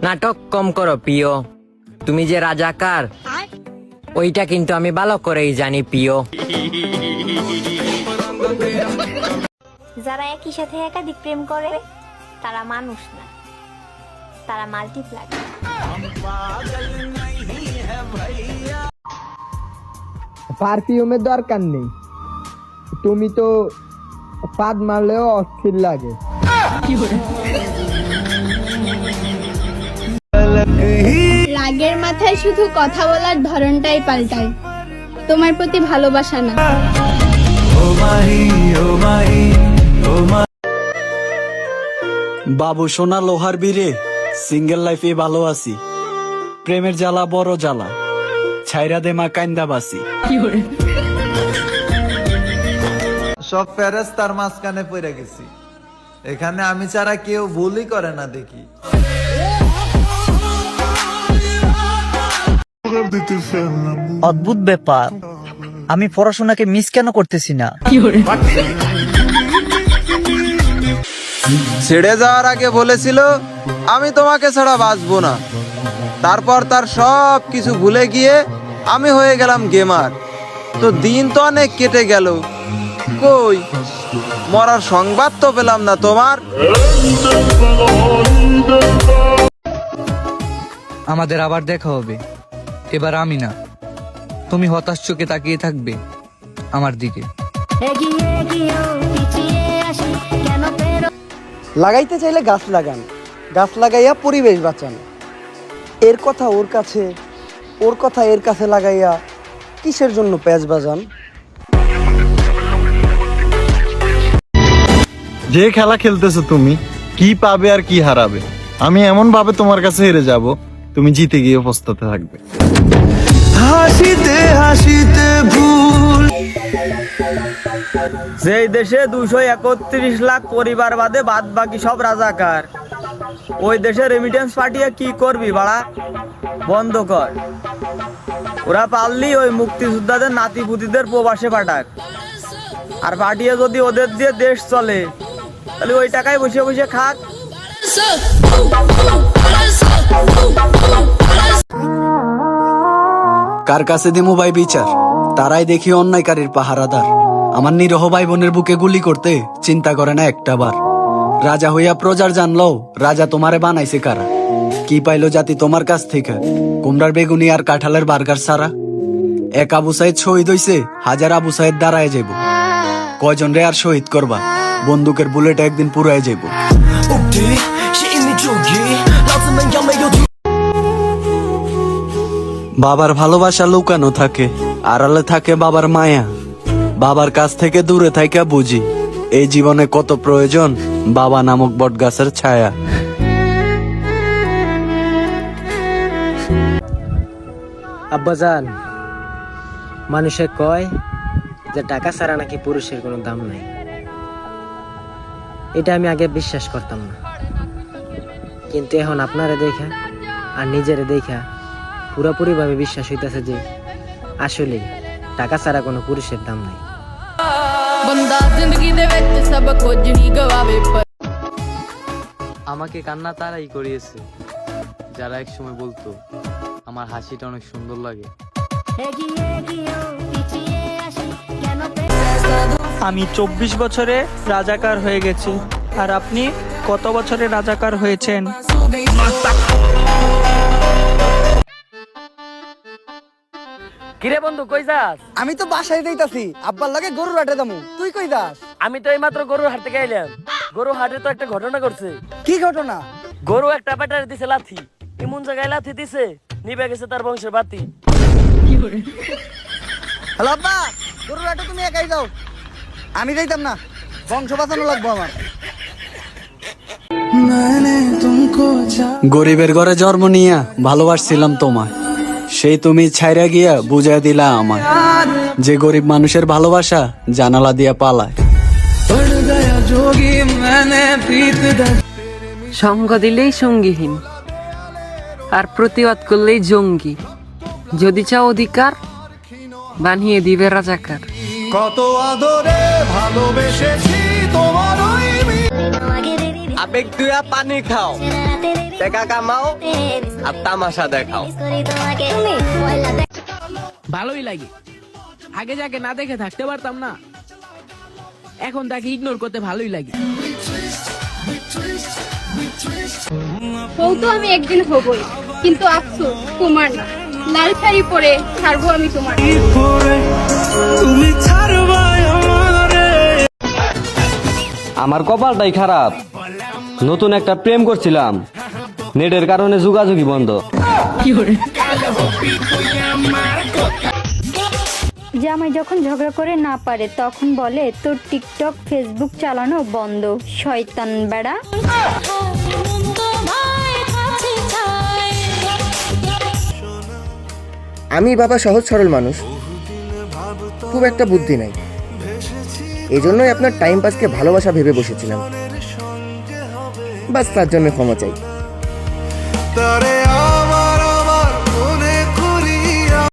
নাটক কম করো প্রিয়, তুমি যে রাজাকার ওইটা কিন্তু আমি ভালো করেই জানি প্রিয়। যারা একই সাথে একাধিক প্রেম করে তারা মানুষ না, তারা মাল্টিপ্লাই। পারফিউমের দরকার নেই, তুমি তো পাদ মারলেও অস্থির লাগে। রাগের মাথায় শুধু কথা বলার ধরনটাই পাল্টায়, তোমার প্রতি ভালোবাসা না। বাবু সোনা লোহার বীরে, সিঙ্গেল লাইফে ভালো আছি, প্রেমের জ্বালা বড় জ্বালা, ছাইরা দে মা কান্দা বাসি। সব ফেরেশতার মাঝখানে পড়ে গেছি, এখানে আমি ছাড়া কেউ ভুলই করে না দেখি। অদ্ভুত ব্যাপার, আমি পড়াশোনাকে মিস কেন করতেছি না? ছেড়ে যাওয়ার আগে বলেছিল আমি তোমাকে ছাড়া বাঁচবো না, তারপর তার সব কিছু ভুলে গিয়ে আমি হয়ে গেলাম গেমার। তো দিন তো অনেক কেটে গেল, কই মরার সংবাদ তো পেলাম না তোমার। আমাদের আবার দেখা হবে, এবার আমি না, তুমি হতাশ চোখে তাকিয়ে থাকবে আমার দিকে। লাগাইতে চাইলে গাছ লাগান, গাছ লাগাইয়া পরিবেশ বাঁচান। এর কথা ওর কাছে, ওর কথা এর কাছে লাগাইয়া কিসের জন্য প্যাচ বাজান? যে খেলা খেলতেছো তুমি, কি পাবে আর কি হারাবে? আমি এমন ভাবে তোমার কাছে হেরে যাব, তুমি জিতে গিয়ে পস্তাতে থাকবে। হাসিতে হাসিতে ভুল। যেই দেশে 231 লাখ পরিবার বাদে বাদ বাকি সব রাজাকার, ওই দেশে রেমিটেন্স পাঠিয়ে কি করবি বাড়া? বন্ধ কর। ওরা পারলি ওই মুক্তিযোদ্ধাদের নাতিপুতিদের প্রবাসে পাঠাক, আর পাঠিয়ে যদি ওদের দিয়ে দেশ চলে তাহলে ওই টাকায় বসে বসে খাক। কার কাছে দিমু ভাই বিচার? তারাই দেখি অন্যায়কারীর পাহারাদার। আমার নিরহ ভাই বোনের বুকে গুলি করতে চিন্তা করে না একটা বার। রাজা হইয়া প্রজার জানলো, রাজা তোমারে বানাইছে কারা? কি পাইলো জাতি তোমার কাছ থেকে? কুমড়ার বেগুনি আর কাঁঠালের বার্গার সারা। এক আবু সাইদ শহীদ হইছে, হাজার আবু সাইদ দাঁড়ায় যাইব। কয়জন রে আর শহীদ করবা? বন্দুকের বুলেট একদিন পুরাই যাইব। বাবার ভালোবাসা লুকানো থাকে, আড়ালে থাকে বাবার মায়া। বাবার কাছ থেকে দূরে থাইকা বুঝি এই জীবনে কত প্রয়োজন বাবা নামক বটগাছের ছায়া। আব্বাজান, মানুষে কয় যে টাকা ছাড়া নাকি পুরুষের কোনো দাম নাই। এটা আমি আগে বিশ্বাস করতাম না, কিন্তু এখন আপনারে দেখা আর নিজেরে দেখা পুরোপুরি ভাবে বিশ্বাস হইতেছে যে আসলে টাকা ছাড়া কোনো পুরুষের দাম নাই। আমাকে কান্না তারাই করিয়েছে যারা এক সময় বলতো আমার হাসিটা অনেক সুন্দর লাগে। আমি 24 বছরে রাজাকার হয়ে গেছি, আর আপনি কত বছরে রাজাকার হয়েছেন? কিরে বন্ধু, কই যাস? আমি তো বাসায় যাইতাছি, আব্বার লাগে গরুর হাটে যামু। তুই কই যাস? আমি তো এইমাত্র গরুর হাট থেকে আইলাম। গরু হাটে তো একটা ঘটনা করছে। কি ঘটনা? গরু একটা ব্যাটারি দিছে লাথি, এমন জায়গায় লাথি দিছে নিভে গেছে তার বংশের বাতি। হ্যালো আব্বা, গরুর হাটে তুমি একাই যাও, আমি যাইতাম না, বংশ বাঁচানো লাগবো আমার। গরিবের ঘরে জন্ম নিয়া ভালোবাসছিলাম তোমায়, সেই তুমি ছাইরা গিয়া বুঝাই দিলা আমায় যে গরিব মানুষের ভালোবাসা জানালা দিয়া পালায়। সঙ্গ দিলেই সঙ্গীহীন, আর প্রতিবাদ করলেই জঙ্গি। যদি চাও অধিকার, বানিয়ে দিবে রাজাকার। কত আদরে ভালোবেসেছি তোমার আবেগ দুয়া পানি খাও, টাকা কামাও আর তামাশা দেখাও। ভালোই লাগে, আগে যাকে না দেখে থাকতে পারতাম না, এখন তাকে ইগনোর করতে ভালোই লাগে। বউ তো আমি একদিন হবই, কিন্তু আফসোস তোমার না। লাল শাড়ি পরে ছাড়বো আমি তোমার। আমার কপালটাই খারাপ, নতুন একটা প্রেম করছিলাম, নেটের কারণে যোগাযোগই বন্ধ। জামাই যখন ঝগড়া করে না পারে তখন বলে তোর টিকটক ফেসবুক চালানো বন্ধ, শয়তান বেড়া। আমি বাবা সহজ সরল মানুষ, খুব একটা বুদ্ধি নাই, এই জন্যই আপনার টাইম পাসকে ভালোবাসা ভেবে বসেছিলাম। বাস তার জন্য ক্ষমা চাই।